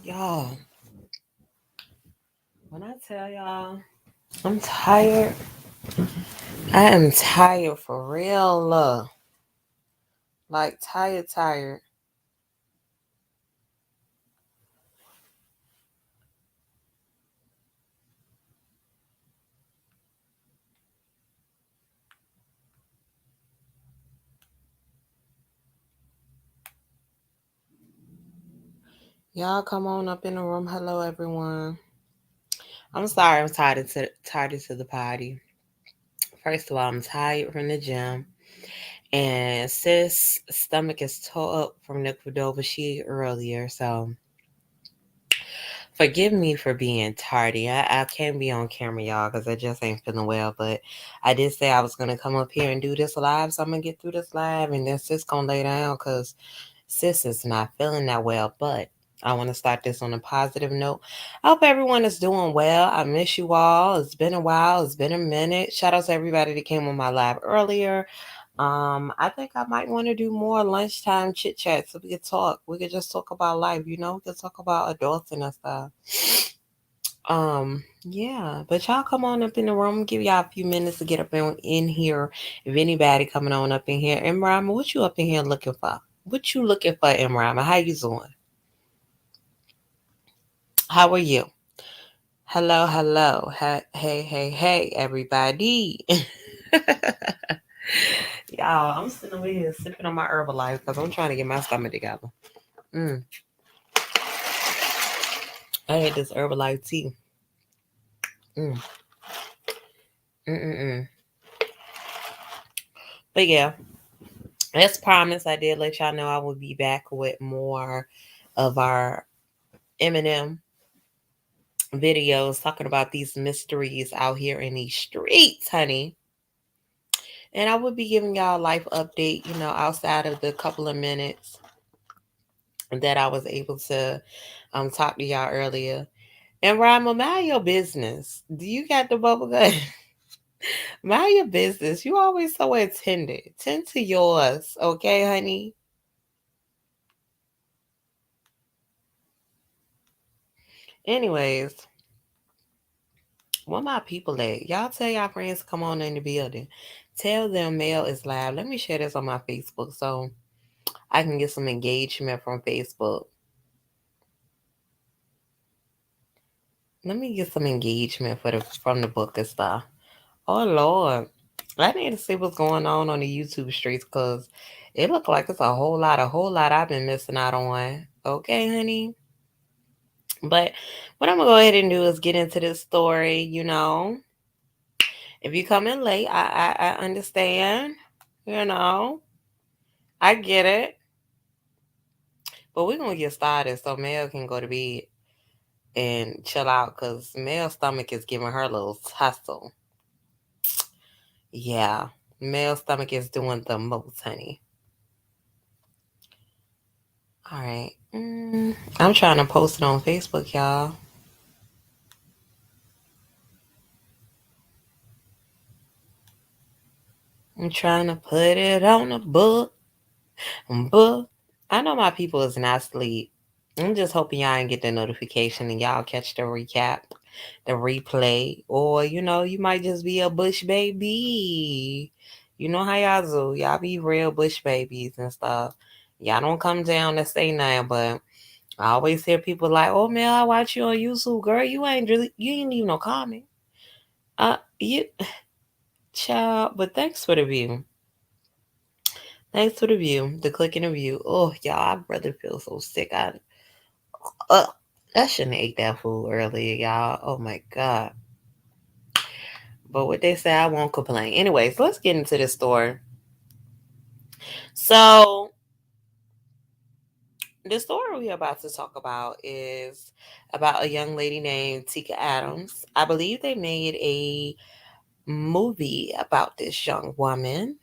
Y'all, when I tell y'all I'm tired, I am tired for real. Like tired. Y'all come on up in the room. Hello everyone. I'm sorry I'm tired to the party. First of all, I'm tired from the gym. And sis stomach is tore up from the Cordova she ate earlier. So forgive me for being tardy. I can't be on camera, y'all, because I just ain't feeling well. But I did say I was going to come up here and do this live. So I'm going to get through this live. And then sis going to lay down because sis is not feeling that well. But I want to start this on a positive note. I hope everyone is doing well. I miss you all. It's been a while. It's been a minute. Shout out to everybody that came on my live earlier. I think I might want to do more lunchtime chit chat so we could talk. We could just talk about life, We could talk about adults and stuff. Yeah, but y'all come on up in the room. Give y'all a few minutes to get up in here. If anybody coming on up in here, Imrama, what you up in here looking for? What you looking for, Imrama? How you doing? How are you? Hello, hello. Hey, everybody. Y'all, I'm sitting over here sipping on my Herbalife because I'm trying to get my stomach together. Mm. I had this Herbalife tea. Mm. Mm-mm-mm. But yeah, as promised, I did let y'all know I will be back with more of our Eminem videos talking about these mysteries out here in these streets, honey. And I will be giving y'all a life update, outside of the couple of minutes that I was able to talk to y'all earlier. And Rhyme, mind your business. Do you got the bubble gum? Mind your business. You always so attended. Tend to yours, okay, honey? Anyways, what my people at? Y'all tell y'all friends to come on in the building. Tell them mail is live. Let me share this on my Facebook so I can get some engagement from Facebook. Let me get some engagement from the book and stuff. Oh Lord, I need to see what's going on the YouTube streets because it look like it's a whole lot I've been missing out on. Okay, honey. But what I'm gonna go ahead and do is get into this story. If you come in late, I understand. You know, I get it. But we're gonna get started so Mel can go to bed and chill out because Mel's stomach is giving her a little tussle. Yeah, Mel's stomach is doing the most, honey. All right. I'm trying to post it on Facebook, y'all. I'm trying to put it on a book. I know my people is not asleep. I'm just hoping y'all ain't get the notification and y'all catch the recap, the replay, or you might just be a bush baby. You know how y'all do. Y'all be real bush babies and stuff. Y'all don't come down to say nothing, but I always hear people like, "Oh man, I watch you on YouTube, girl. You ain't leave no comment." You child, but thanks for the view. Thanks for the view, the click and the view. Oh, y'all, I brother feel so sick. Uh, I shouldn't have ate that food earlier, y'all. Oh my god. But what they say, I won't complain. Anyways, let's get into this story. So, the story we're about to talk about is about a young lady named Teka Adams. I believe they made a movie about this young woman.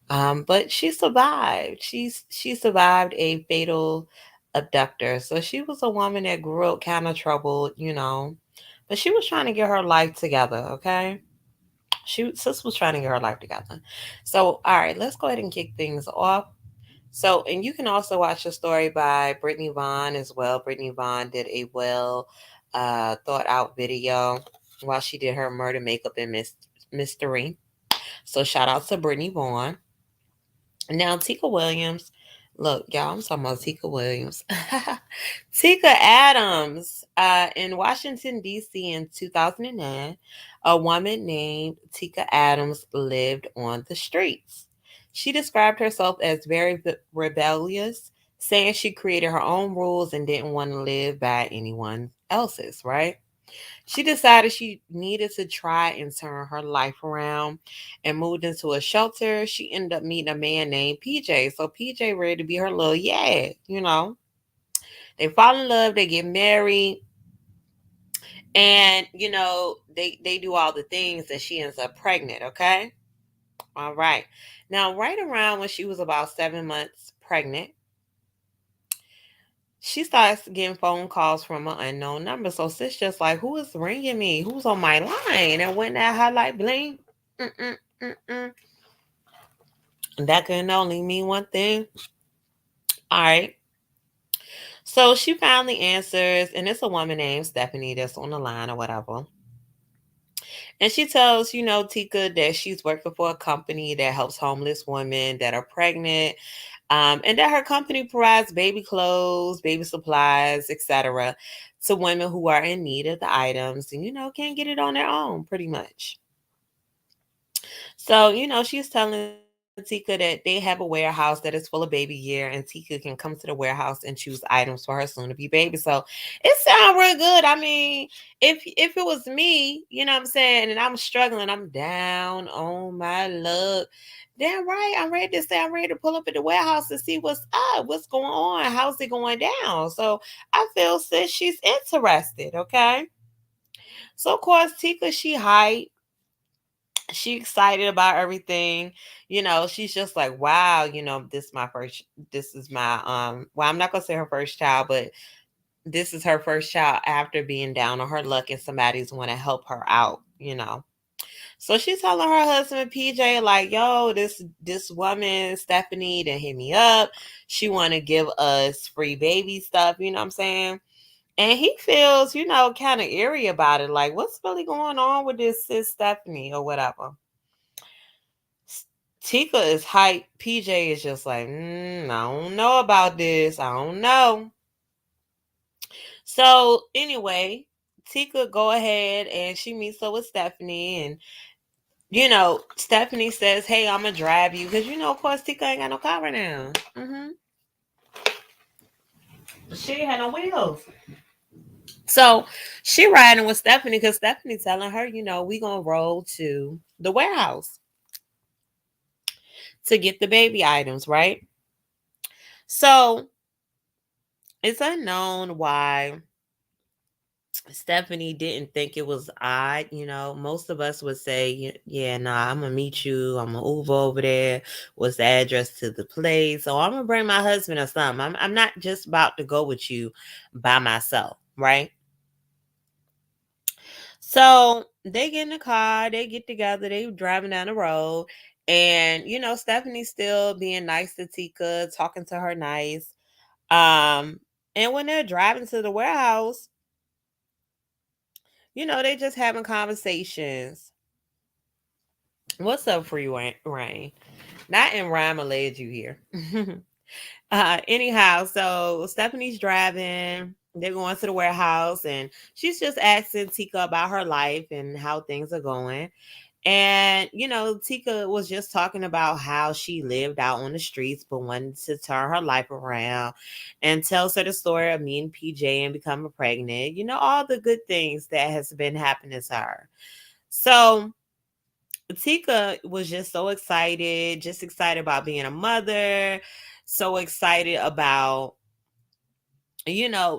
But she survived. She survived a fatal abductor. So she was a woman that grew up kind of troubled. But she was trying to get her life together, okay? Sis was trying to get her life together. So, all right, let's go ahead and kick things off. So, and you can also watch a story by Brittany Vaughn as well. Brittany Vaughn did a well thought out video while she did her murder makeup and mystery. So, shout out to Brittany Vaughn. Now, Tika Williams. Look, y'all, I'm talking about Tika Williams. Teka Adams. In Washington, D.C. in 2009, a woman named Teka Adams lived on the streets. She described herself as very rebellious, saying she created her own rules and didn't want to live by anyone else's, right? She decided she needed to try and turn her life around and moved into a shelter. She ended up meeting a man named PJ. So PJ ready to be her little yeah. They fall in love, they get married, and they do all the things that she ends up pregnant, okay? All right. Now, right around when she was about 7 months pregnant, she starts getting phone calls from an unknown number. So sis just like, who is ringing me? Who's on my line? And when that highlight bling, mm-mm, mm-mm. That can only mean one thing. All right. So she finally answers, and it's a woman named Stephanie that's on the line or whatever. And she tells, Tika that she's working for a company that helps homeless women that are pregnant, and that her company provides baby clothes, baby supplies, etc., to women who are in need of the items and, can't get it on their own, pretty much. So, she's telling Tika that they have a warehouse that is full of baby gear, and Tika can come to the warehouse and choose items for her soon to be baby. So it sounds real good. I mean, if it was me, you know what I'm saying, and I'm struggling, I'm down on my luck. Damn right, I'm ready to pull up at the warehouse to see what's up, what's going on, how's it going down. So I feel sis, she's interested, okay? So of course, Tika, she excited about everything. She's just like, wow, this is my well, I'm not gonna say her first child, but this is her first child after being down on her luck and somebody's want to help her out. So she's telling her husband PJ like, yo, this woman Stephanie that hit me up, she want to give us free baby stuff, you know what I'm saying? And he feels, kind of eerie about it, like, what's really going on with this sis Stephanie or whatever. Tika is hype. PJ is just like, I don't know about this. I don't know. So anyway, Tika go ahead and she meets up with Stephanie, and Stephanie says, "Hey, I'm gonna drive you," because of course, Tika ain't got no car right now. She ain't had no wheels. So she riding with Stephanie because Stephanie telling her, we gonna roll to the warehouse to get the baby items, right? So it's unknown why Stephanie didn't think it was odd. Most of us would say, yeah, nah, I'm gonna meet you. I'm gonna Uber over there. What's the address to the place? So I'm gonna bring my husband or something. I'm not just about to go with you by myself, right? So they get in the car, they get together, they driving down the road, and Stephanie's still being nice to Tika, talking to her nice. And when they're driving to the warehouse, they just having conversations. What's up, Free Rain? Not in rhyme or led you here. Anyhow, so Stephanie's driving. They're going to the warehouse, and she's just asking Tika about her life and how things are going. And, Tika was just talking about how she lived out on the streets but wanted to turn her life around, and tells her the story of meeting PJ and becoming pregnant. All the good things that has been happening to her. So Tika was just excited about being a mother, so excited about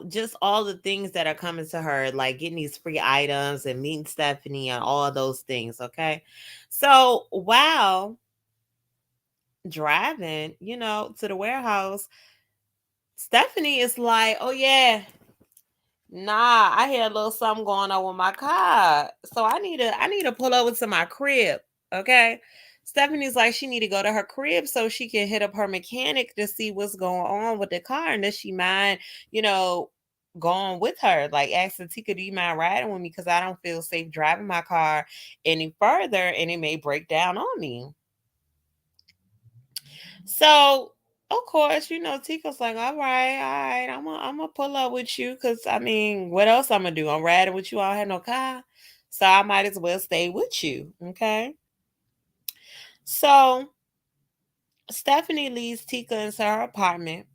just all the things that are coming to her, like getting these free items and meeting Stephanie and all of those things. Okay. So while driving, to the warehouse, Stephanie is like, oh yeah, nah, I hear a little something going on with my car. So I need to pull over to my crib. Okay. Stephanie's like she need to go to her crib so she can hit up her mechanic to see what's going on with the car, and does she mind, you know, going with her? Like asking Tika, do you mind riding with me? Because I don't feel safe driving my car any further and it may break down on me. So of course, Tika's like, all right, I'm gonna pull up with you, cause I mean, what else I'm gonna do? I'm riding with you. I don't have no car, so I might as well stay with you. Okay. So Stephanie leads Tika into her apartment,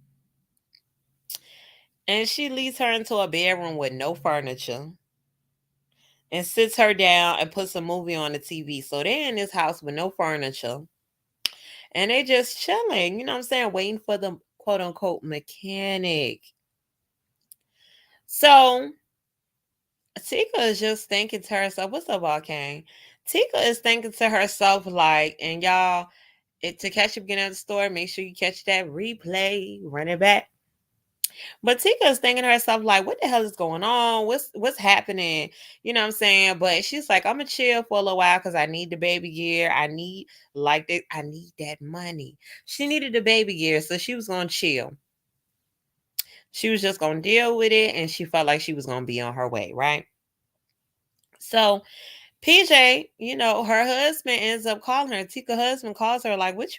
and she leads her into a bedroom with no furniture and sits her down and puts a movie on the TV. So they're in this house with no furniture and they just chilling, you know what I'm saying, waiting for the quote unquote mechanic. So Tika is just thinking to herself, what's up, Volcane? Tika is thinking to herself, like, and y'all, to catch up getting out of the store, make sure you catch that replay, run it back. But Tika is thinking to herself, like, what the hell is going on? What's happening? You know what I'm saying? But she's like, I'm gonna chill for a little while because I need the baby gear. I need I need that money. She needed the baby gear, so she was gonna chill. She was just gonna deal with it, and she felt like she was gonna be on her way, right? So PJ, her husband ends up calling her. Tika's husband calls her like, what's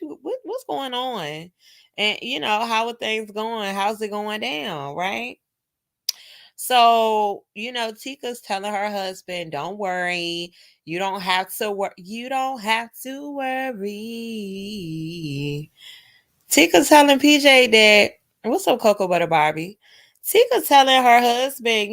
going on? And how are things going? How's it going down, right? So, Tika's telling her husband, don't worry. You don't have to worry. You don't have to worry. Tika's telling PJ that, what's up, Cocoa Butter Barbie? Tika's telling her husband,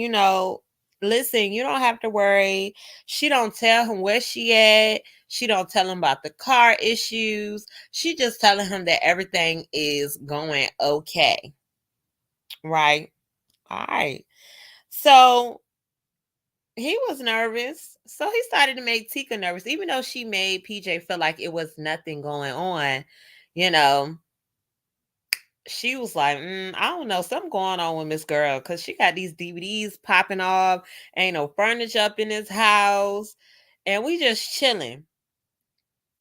listen, you don't have to worry. She don't tell him where she at. She don't tell him about the car issues. She just telling him that everything is going okay. Right? All right. So he was nervous. So he started to make Tika nervous, even though she made PJ feel like it was nothing going on. You know, she was like, I don't know, something going on with Miss Girl because she got these DVDs popping off. Ain't no furniture up in this house. And we just chilling.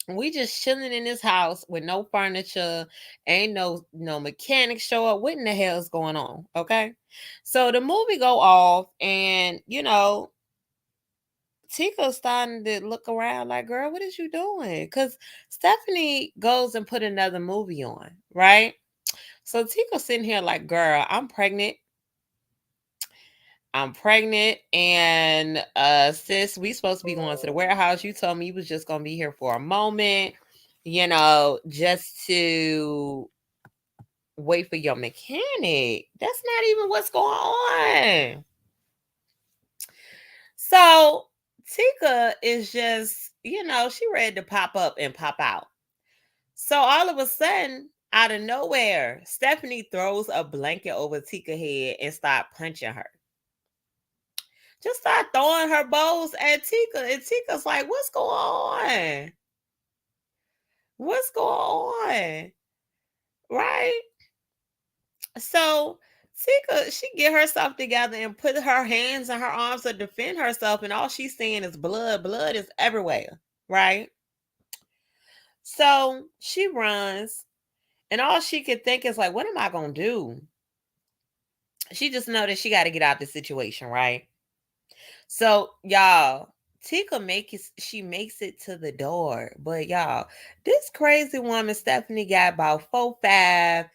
We just chilling in this house with no furniture. Ain't no mechanic show up. What in the hell is going on? Okay. So the movie go off, and Tika's starting to look around like, girl, what is you doing? Because Stephanie goes and put another movie on, right? So Tika's sitting here like, girl, I'm pregnant. I'm pregnant. And sis, we supposed to be going to the warehouse. You told me you was just gonna be here for a moment, just to wait for your mechanic. That's not even what's going on. So Tika is just, she ready to pop up and pop out. So all of a sudden, out of nowhere, Stephanie throws a blanket over Tika's head and start punching her. Just start throwing her bows at Tika. And Tika's like, what's going on? What's going on? Right? So Tika, she get herself together and put her hands and her arms to defend herself, and all she's seeing is blood. Blood is everywhere, right? So she runs, and all she could think is like, what am I gonna do? She just know that she got to get out of the situation, right? So y'all, she makes it to the door, but y'all, this crazy woman Stephanie got about 4, 5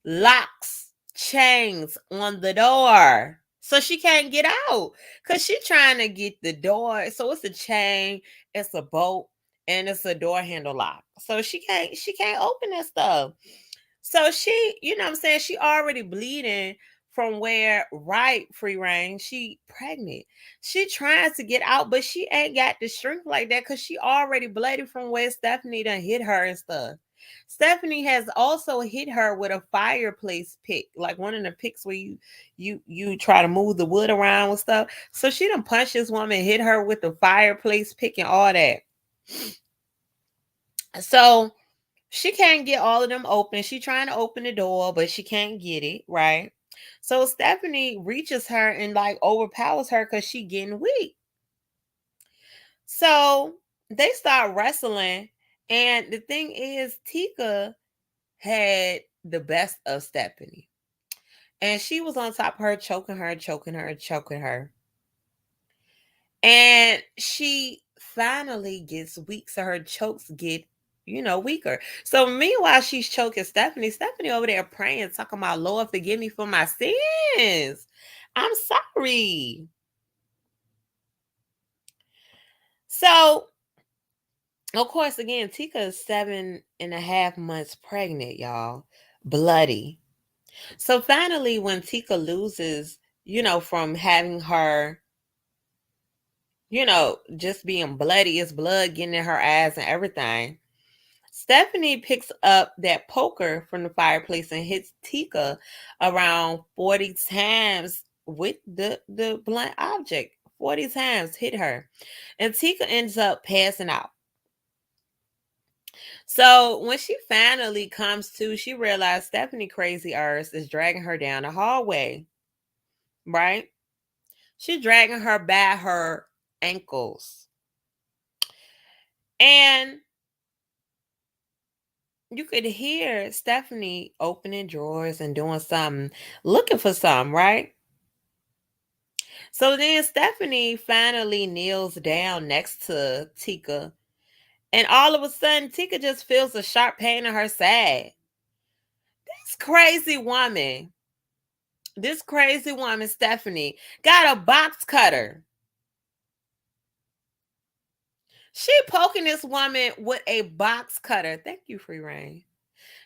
locks, chains on the door. So she can't get out because she trying to get the door. So it's a chain, it's a bolt, and it's a door handle lock. So she can't open that stuff. So she, what I'm saying, she already bleeding from where, right, free range, she pregnant. She trying to get out, but she ain't got the strength like that because she already blooded from where Stephanie done hit her and stuff. Stephanie has also hit her with a fireplace pick, like one of the picks where you try to move the wood around with stuff. So she done punched this woman, hit her with the fireplace pick and all that. So she can't get all of them open. She trying to open the door, but she can't get it, right? So Stephanie reaches her and like overpowers her because she getting weak. So they start wrestling, And the thing is, Teka had the best of Stephanie. And she was on top of her, choking her, choking her, choking her. And she finally gets weak. So her chokes get, weaker. So meanwhile, she's choking Stephanie. Stephanie over there praying, talking about, Lord, forgive me for my sins. I'm sorry. So, of course, again, Teka is 7.5 months pregnant, y'all. Bloody. So finally, when Teka loses, from having her, just being bloody, it's blood getting in her eyes and everything. Stephanie picks up that poker from the fireplace and hits Teka around 40 times with the blunt object. 40 times hit her. And Teka ends up passing out. So when she finally comes to, she realized Stephanie Crazy Earth is dragging her down the hallway. Right? She's dragging her by her ankles. And you could hear Stephanie opening drawers and doing something, looking for something, right? So then Stephanie finally kneels down next to Teka. And all of a sudden, Teka just feels a sharp pain in her side. This crazy woman, Stephanie, got a box cutter. She poking this woman with a box cutter. Thank you, Free Reign.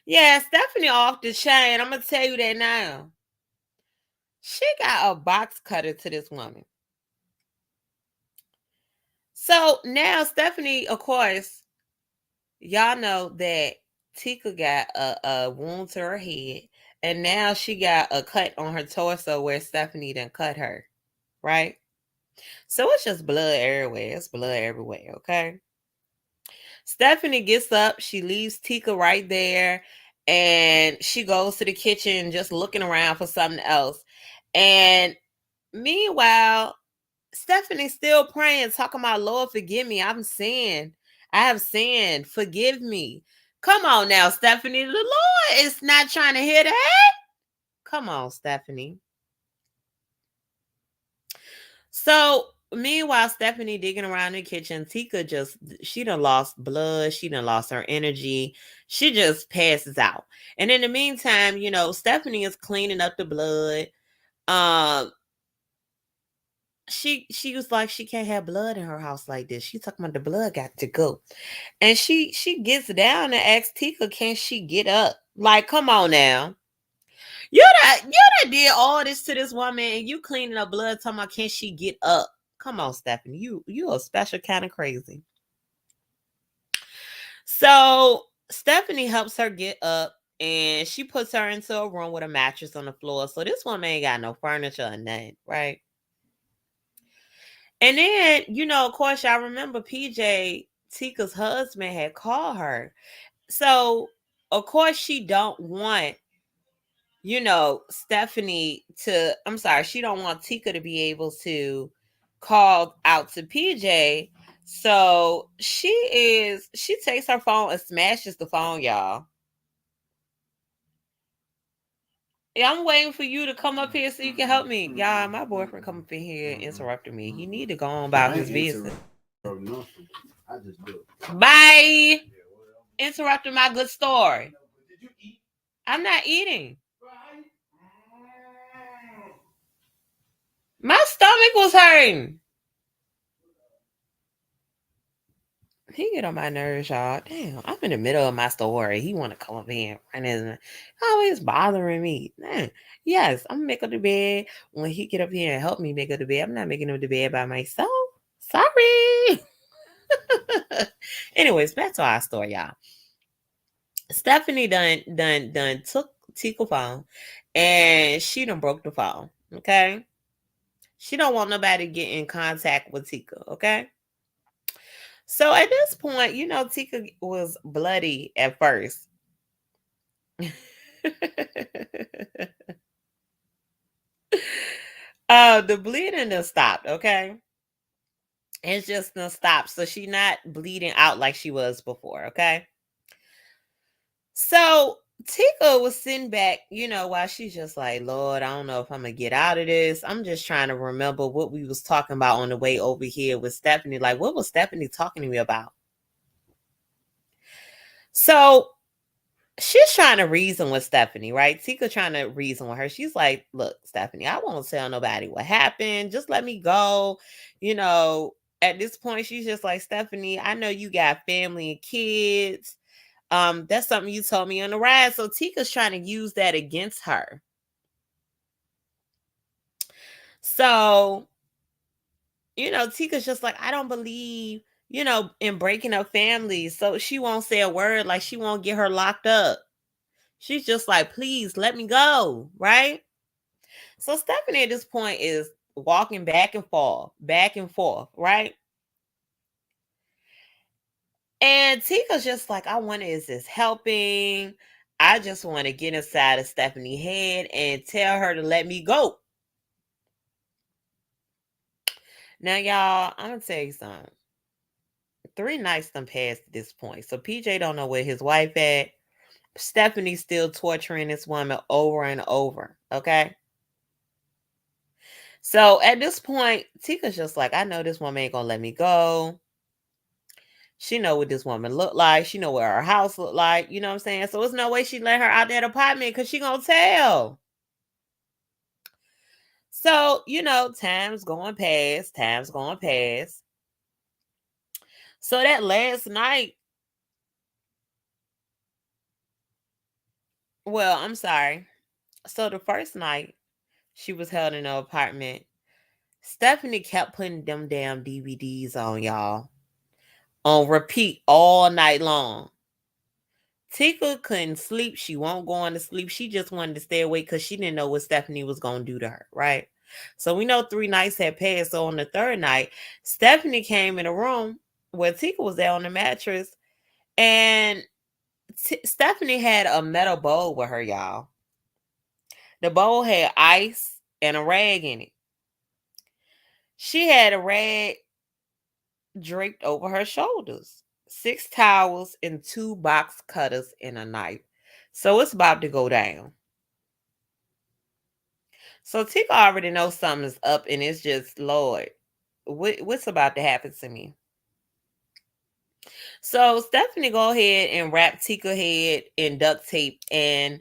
Yeah, Stephanie off the chain. I'm going to tell you that now. She got a box cutter to this woman. So now Stephanie, of course, y'all know that Teka got a wound to her head. And now she got a cut on her torso where Stephanie done cut her. Right? So it's just blood everywhere. It's blood everywhere, okay? Stephanie gets up. She leaves Teka right there. And she goes to the kitchen just looking around for something else. And meanwhile, Stephanie's still praying, talking about, Lord, forgive me. I have sinned. Forgive me. Come on now, Stephanie. The Lord is not trying to hear that. Come on, Stephanie. So, meanwhile, Stephanie digging around the kitchen, Teka she done lost blood. She done lost her energy. She just passes out. And in the meantime, Stephanie is cleaning up the blood. She was like, she can't have blood in her house like this. She talking about the blood got to go. And she gets down and asks Teka, can she get up? Like, come on now. You that did all this to this woman and you cleaning up blood talking about can she get up? Come on, Stephanie. You a special kind of crazy. So Stephanie helps her get up and she puts her into a room with a mattress on the floor. So this woman ain't got no furniture or nothing, right? And then, of course, y'all remember PJ, Teka's husband, had called her. So, of course, she don't want, Stephanie to, I'm sorry, she don't want Teka to be able to call out to PJ. So she takes her phone and smashes the phone, y'all. Yeah, I'm waiting for you to come up here so you can help me. Y'all, my boyfriend come up in here and interrupted me. He need to go on about his business. I just do it. Bye. Interrupting my good story. Did you eat? I'm not eating. My stomach was hurting. He get on my nerves, y'all. Damn, I'm in the middle of my story. He want to come up here and always bothering me. Man, yes, I'm gonna make up the bed when he get up here and help me make up the bed. I'm not making up the bed by myself. Sorry. Anyways, back to our story, y'all. Stephanie done took Teka's phone and she done broke the phone. Okay. She don't want nobody to get in contact with Teka, okay? So at this point, Teka was bloody at first. The bleeding done stopped, okay? It's just gonna stop. So she not bleeding out like she was before, okay? So Tika was sitting back, while she's just like, Lord, I don't know if I'm gonna get out of this. I'm just trying to remember what we was talking about on the way over here with Stephanie. Like, what was Stephanie talking to me about? So she's trying to reason with Stephanie, right? Tika trying to reason with her. She's like, look, Stephanie, I won't tell nobody what happened. Just let me go. You know, at this point, she's just like, Stephanie, I know you got family and kids. That's something you told me on the ride. So Tika's trying to use that against her. So, Tika's just like, I don't believe, in breaking up families. So she won't say a word, like she won't get her locked up. She's just like, please let me go, right? So Stephanie at this point is walking back and forth, right? And Tika's just like, I wonder, is this helping? I just want to get inside of Stephanie's head and tell her to let me go. Now, y'all, I'm going to tell you something. 3 nights done passed at this point. So PJ don't know where his wife at. Stephanie's still torturing this woman over and over, okay? So at this point, Tika's just like, I know this woman ain't gonna let me go. She know what this woman look like. She know what her house look like. You know what I'm saying? So there's no way she let her out that apartment because she gonna tell. So, time's going past. So that last night, well, I'm sorry. So the first night she was held in an apartment, Stephanie kept putting them damn DVDs on, y'all, on repeat all night long. Tika couldn't sleep. She won't go on to sleep. She just wanted to stay awake because she didn't know what Stephanie was going to do to her, right? So we know 3 nights had passed. So on the 3rd night, Stephanie came in a room where Tika was there on the mattress, and Stephanie had a metal bowl with her, y'all. The bowl had ice and a rag in it. She had a rag draped over her shoulders, 6 towels, and 2 box cutters and a knife. So it's about to go down. So Tika already knows something's up, and it's just, Lord, what's about to happen to me? So Stephanie go ahead and wrap Tika head in duct tape, and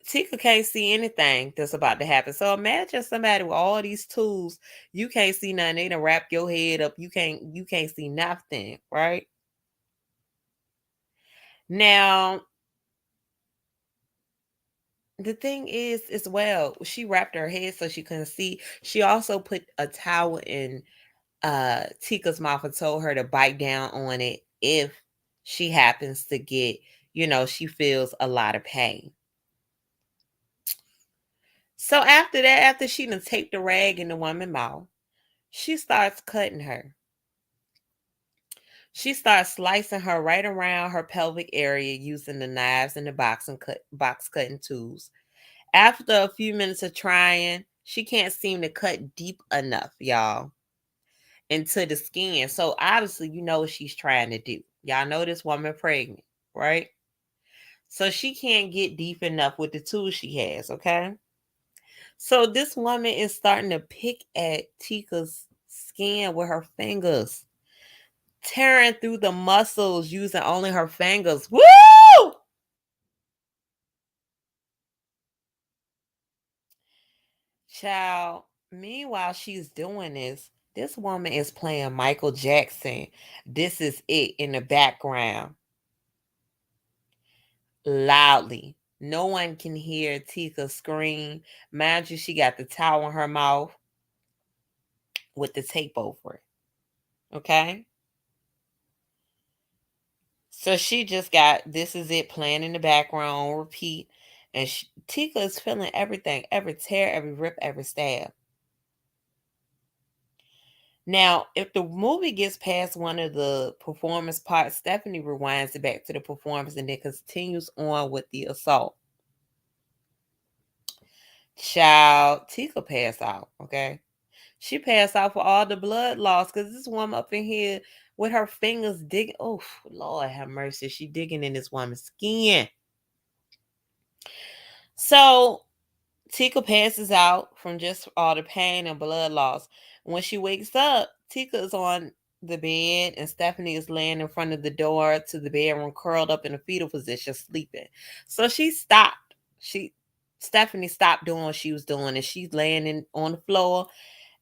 Tika can't see anything that's about to happen. So imagine somebody with all these tools. You can't see nothing. They done wrap your head up. You can't see nothing, right? Now, the thing is, as well, she wrapped her head so she couldn't see. She also put a towel in Tika's mouth and told her to bite down on it if she happens to get, she feels a lot of pain. So after that, after she done taped the rag in the woman's mouth, she starts cutting her. She starts slicing her right around her pelvic area using the knives and the box cutting tools. After a few minutes of trying, she can't seem to cut deep enough, y'all, into the skin. So obviously, you know what she's trying to do. Y'all know this woman pregnant, right? So she can't get deep enough with the tools she has, okay? So this woman is starting to pick at Tika's skin with her fingers, tearing through the muscles using only her fingers. Woo! Child, meanwhile she's doing this woman is playing Michael Jackson. This is it in the background. Loudly. No one can hear Tika scream. Mind you, she got the towel in her mouth with the tape over it. Okay? So she just got this is it playing in the background on repeat. And Tika is feeling everything, every tear, every rip, every stab. Now, if the movie gets past one of the performance parts, Stephanie rewinds it back to the performance and then continues on with the assault. Child, Tika passed out, okay? She passed out for all the blood loss because this woman up in here with her fingers digging. Oh, Lord have mercy. She digging in this woman's skin. So Tika passes out from just all the pain and blood loss. When she wakes up, Tika is on the bed and Stephanie is laying in front of the door to the bedroom, curled up in a fetal position, sleeping. So she stopped. Stephanie stopped doing what she was doing, and she's laying on the floor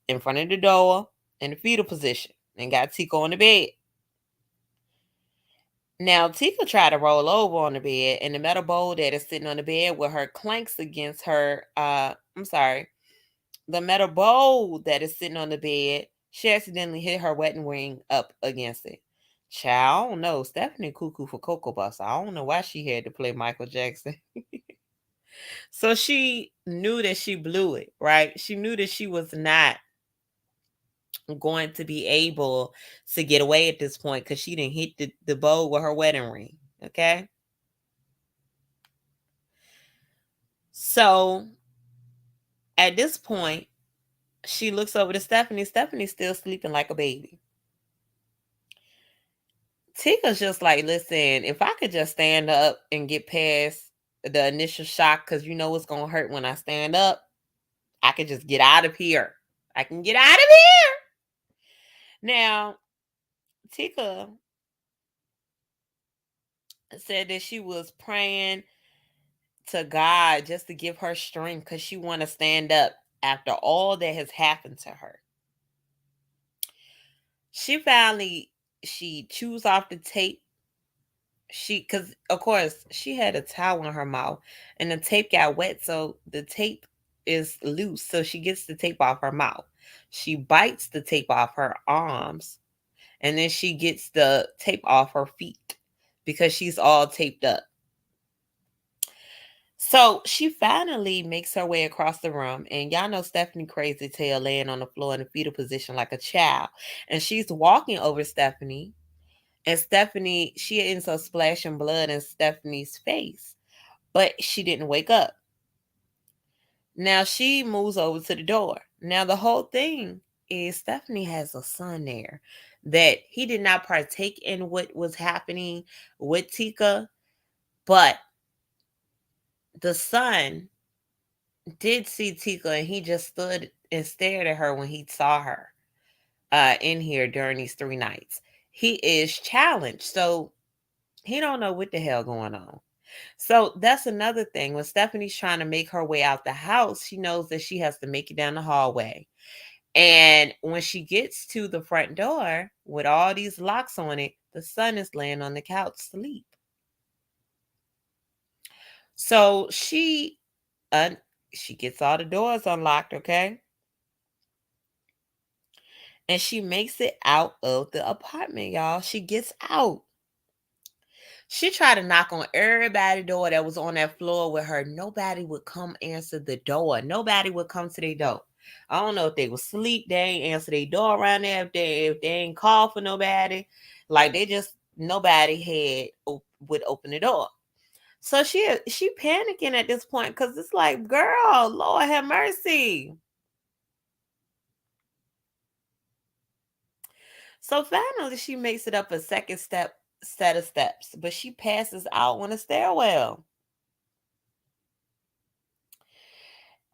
in front of the door in the fetal position and got Tika on the bed. Now, Tika tried to roll over on the bed, and the metal bowl that is sitting on the bed with her clanks against her, the metal bowl that is sitting on the bed, she accidentally hit her wedding ring up against it. Child, I don't know. Stephanie cuckoo for Cocoa Bus. I don't know why she had to play Michael Jackson. So she knew that she blew it, right? She knew that she was not going to be able to get away at this point because she didn't hit the bowl with her wedding ring. Okay. So at this point, she looks over to Stephanie. Stephanie's still sleeping like a baby. Tika's just like, listen, if I could just stand up and get past the initial shock, because you know it's going to hurt when I stand up, I could just get out of here. I can get out of here. Now, Tika said that she was praying to God just to give her strength because she want to stand up after all that has happened to her. She chews off the tape. Because of course she had a towel in her mouth and the tape got wet, so the tape is loose. So she gets the tape off her mouth. She bites the tape off her arms, and then she gets the tape off her feet because she's all taped up. So she finally makes her way across the room, and y'all know Stephanie crazy tail laying on the floor in a fetal position like a child, and she's walking over Stephanie. And Stephanie, she ends up splashing blood in Stephanie's face, but she didn't wake up. Now she moves over to the door. Now the whole thing is Stephanie has a son there that he did not partake in what was happening with Tika, but the son did see Tika and he just stood and stared at her when he saw her in here during these 3 nights. He is challenged, so he don't know what the hell going on. So that's another thing. When Stephanie's trying to make her way out the house, she knows that she has to make it down the hallway. And when she gets to the front door with all these locks on it, the son is laying on the couch asleep. So she gets all the doors unlocked, okay? And she makes it out of the apartment, y'all. She gets out. She tried to knock on everybody's door that was on that floor with her. Nobody would come answer the door. Nobody would come to their door. I don't know if they was asleep. They ain't answer their door around there. If they ain't call for nobody. Like nobody would open the door. So she panicking at this point because it's like, girl, Lord have mercy. So finally she makes it up a second set of steps, but she passes out on a stairwell.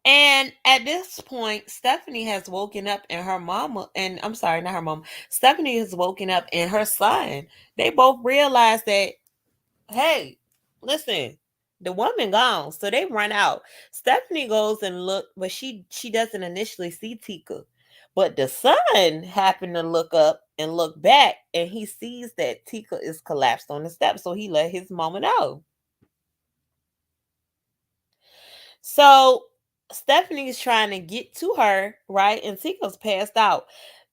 And at this point, Stephanie has woken up and her mama, and I'm sorry, not her mama, Stephanie has woken up and her son. They both realize that, hey, listen, the woman gone. So they run out. Stephanie goes and look, but she doesn't initially see Tika. But the son happened to look up and look back, and he sees that Tika is collapsed on the steps. So he let his mama know. So Stephanie's trying to get to her, right? And Tika's passed out.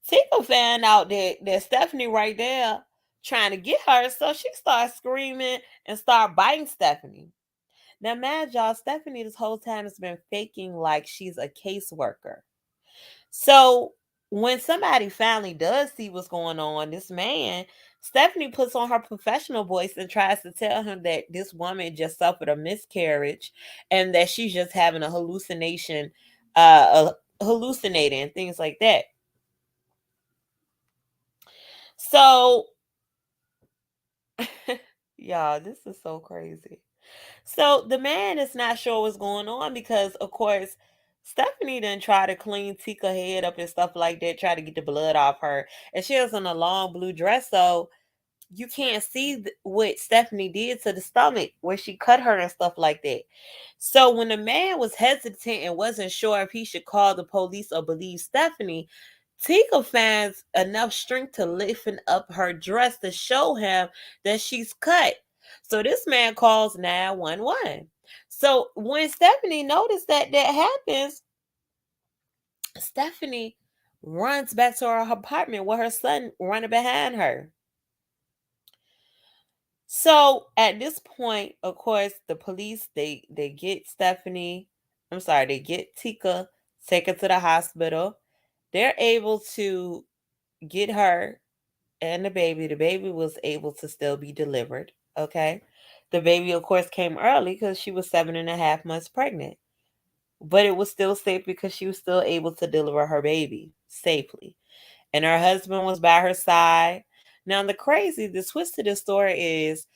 Tika found out that Stephanie right there trying to get her. So she starts screaming and start biting Stephanie. Now, man, y'all, Stephanie this whole time has been faking like she's a caseworker. So when somebody finally does see what's going on, this man, Stephanie puts on her professional voice and tries to tell him that this woman just suffered a miscarriage and that she's just having a hallucination, hallucinating and things like that. So, y'all, this is so crazy. So the man is not sure what's going on because, of course, Stephanie didn't try to clean Tika's head up and stuff like that, try to get the blood off her. And she was in a long blue dress, so you can't see what Stephanie did to the stomach where she cut her and stuff like that. So when the man was hesitant and wasn't sure if he should call the police or believe Stephanie, Tika finds enough strength to lifting up her dress to show him that she's cut. So this man calls 911. So when Stephanie noticed that happens, Stephanie runs back to her apartment with her son running behind her. So at this point, of course, the police they get Stephanie. They get Tika, take her to the hospital. They're able to get her and the baby. The baby was able to still be delivered. Okay. The baby, of course, came early because she was 7.5 months pregnant. But it was still safe because she was still able to deliver her baby safely. And her husband was by her side. Now, the twist to the story is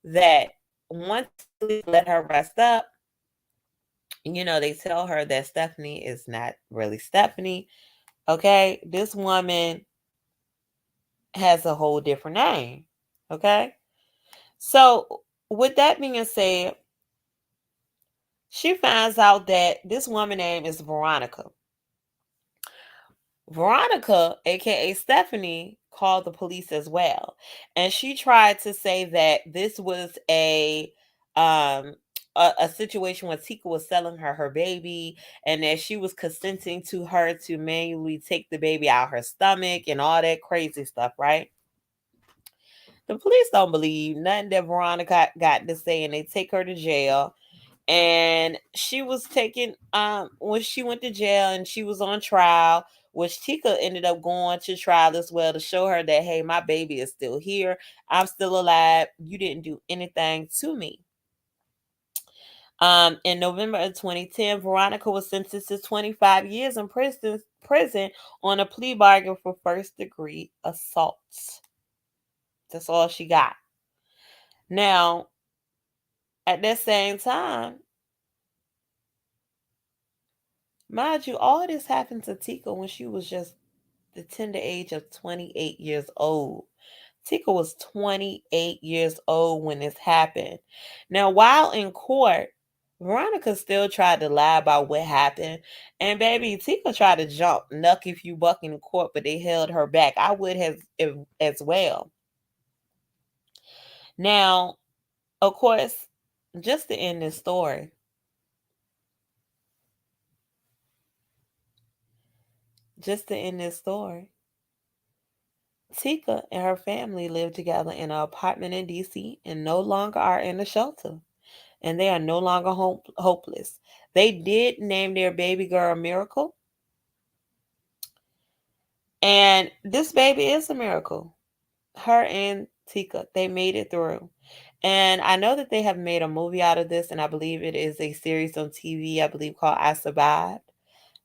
that once they let her rest up, they tell her that Stephanie is not really Stephanie. Okay. This woman has a whole different name. Okay. So, with that being said, she finds out that this woman name is Veronica. Veronica, aka Stephanie, called the police as well. And she tried to say that this was um a situation where Tika was selling her baby and that she was consenting to her to manually take the baby out her stomach and all that crazy stuff, right? The police don't believe nothing that Veronica got to say, and they take her to jail. And she was taken when she went to jail and she was on trial, which Tika ended up going to trial as well to show her that, hey, my baby is still here. I'm still alive. You didn't do anything to me. In November of 2010, Veronica was sentenced to 25 years in prison on a plea bargain for first degree assault. That's all she got. Now, at that same time, mind you, all this happened to Tika when she was just the tender age of 28 years old. Tika was 28 years old when this happened. Now, while in court, Veronica still tried to lie about what happened. And baby, Tika tried to jump, nuck if you buck in court, but they held her back. I would have as well. Now, of course, just to end this story, Tika and her family live together in an apartment in DC and no longer are in a shelter. And they are no longer hopeless. They did name their baby girl Miracle. And this baby is a miracle. Her and Tika, they made it through. And I know that they have made a movie out of this, and I believe it is a series on TV, I believe called I Survived.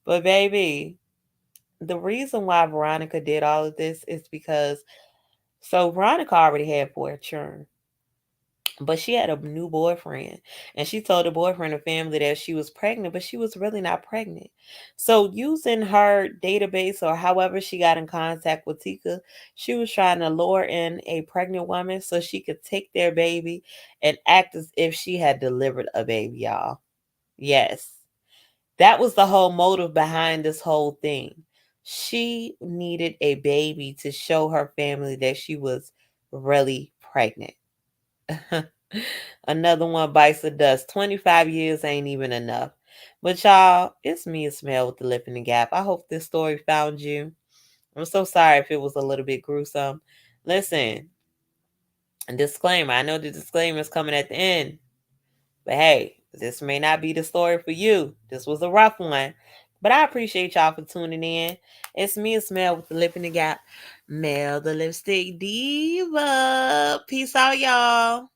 But baby, the reason why Veronica did all of this is because Veronica already had 4 children. But she had a new boyfriend, and she told the boyfriend and family that she was pregnant, but she was really not pregnant. So, using her database or however she got in contact with Tika, she was trying to lure in a pregnant woman so she could take their baby and act as if she had delivered a baby, y'all. Yes, that was the whole motive behind this whole thing. She needed a baby to show her family that she was really pregnant. Another one bites the dust. 25 years ain't even enough. But y'all, it's me, Smell, with the Lip in the Gap. I hope this story found you. I'm so sorry if it was a little bit gruesome. Listen, a disclaimer. I know the disclaimer is coming at the end. But hey, this may not be the story for you. This was a rough one. But I appreciate y'all for tuning in. It's me, Smell, with the Lip in the Gap. Mel, the Lipstick Diva. Peace out, y'all.